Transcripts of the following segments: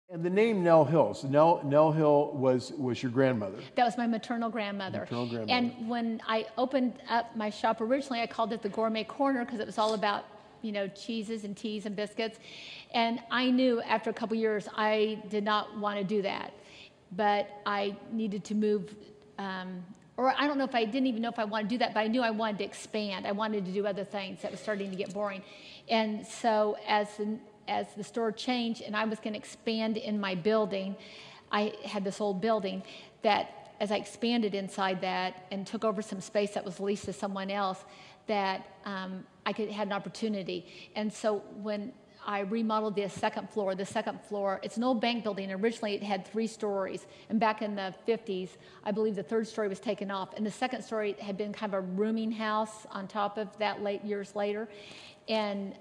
And the name Nell Hill. So Nell Hill was your grandmother. That was my maternal grandmother. Maternal grandmother. And when I opened up my shop originally, I called it the Gourmet Corner because it was all about, you know, cheeses and teas and biscuits. And I knew after a couple years I did not want to do that. But I needed to move, or I don't know if I didn't even know if I wanted to do that, but I knew I wanted to expand. I wanted to do other things that was starting to get boring. And so as the store changed and I was going to expand in my building, I had this old building that as I expanded inside that and took over some space that was leased to someone else, that I had an opportunity. And so when I remodeled the second floor, it's an old bank building. Originally it had 3 stories. And back in the 50s, I believe the 3rd story was taken off. And the 2nd story had been kind of a rooming house on top of that years later. And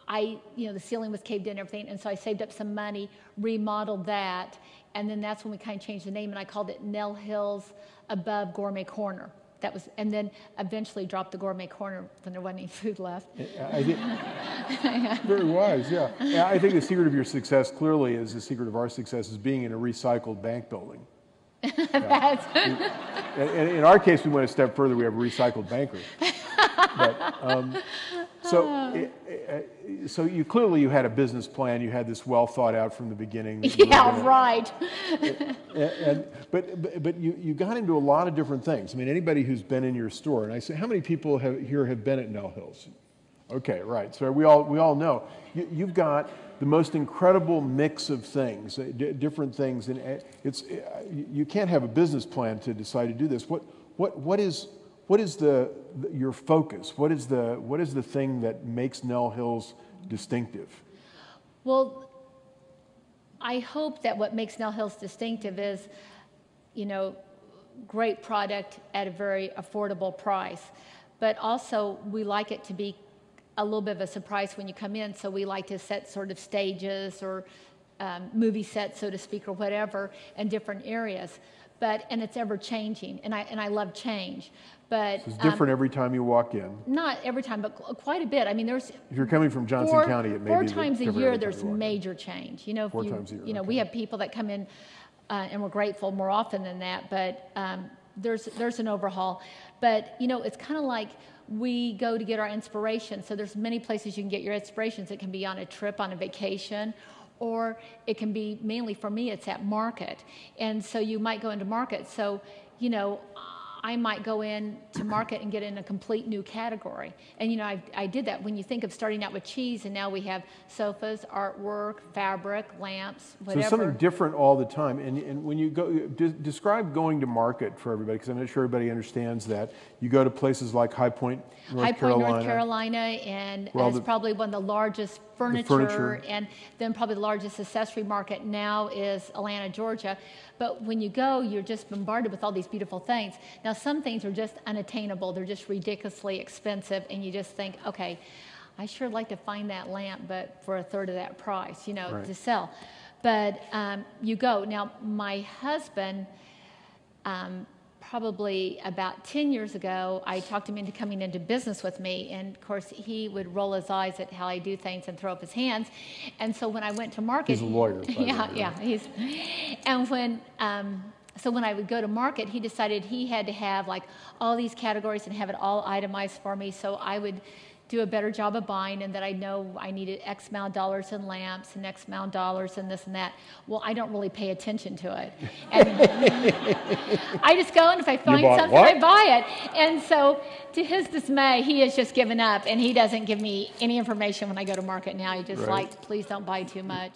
the ceiling was caved in and everything, and so I saved up some money, remodeled that, and then that's when we kind of changed the name, and I called it Nell Hill's Above Gourmet Corner. That was, and then eventually dropped the Gourmet Corner when there wasn't any food left. I think, very wise, yeah. I think the secret of your success clearly is the secret of our success is being in a recycled bank building. That's and in our case, we went a step further. We have recycled bankers. But, so you clearly had a business plan. You had this well thought out from the beginning. Yeah, right. But you got into a lot of different things. I mean, anybody who's been in your store, and I say, how many people here have been at Nell Hill's? Okay, right. So we all know you've got the most incredible mix of things, different things, and you can't have a business plan to decide to do this. What is your focus? What is the thing that makes Nell Hill's distinctive? Well, I hope that what makes Nell Hill's distinctive is, great product at a very affordable price. But also, we like it to be a little bit of a surprise when you come in, so we like to set sort of stages or movie sets, so to speak, or whatever, in different areas. And it's ever changing, and I love change. But so it's different every time you walk in. Not every time, but quite a bit. I mean, there's. If you're coming from Johnson County, it may be 4 times a year. There's major change. 4 times a year. Okay. We have people that come in, and we're grateful more often than that. But there's an overhaul. But it's kind of like we go to get our inspiration. So there's many places you can get your inspirations. It can be on a trip, on a vacation, or it can be, mainly for me, it's at market. And so you might go into market. So, I might go in to market and get in a complete new category. And, I did that. When you think of starting out with cheese, and now we have sofas, artwork, fabric, lamps, whatever. So it's something different all the time. And when you go, describe going to market for everybody, because I'm not sure everybody understands that. You go to places like High Point, North Carolina, and it's probably one of the largest furniture, and then probably the largest accessory market now is Atlanta, Georgia. But when you go, you're just bombarded with all these beautiful things. Now, some things are just unattainable. They're just ridiculously expensive, and you just think, okay, I sure like to find that lamp, but for a third of that price, right, to sell. But you go. Now, my husband, probably about 10 years ago, I talked him into coming into business with me, and of course he would roll his eyes at how I do things and throw up his hands. And so when I went to market, he's a lawyer. And when I would go to market, he decided he had to have like all these categories and have it all itemized for me, so I would do a better job of buying, and that I know I needed X amount of dollars in lamps and X amount of dollars and this and that. Well, I don't really pay attention to it. And I just go, and if I find something, I buy it. And so to his dismay, he has just given up, and he doesn't give me any information when I go to market now. He just please don't buy too much.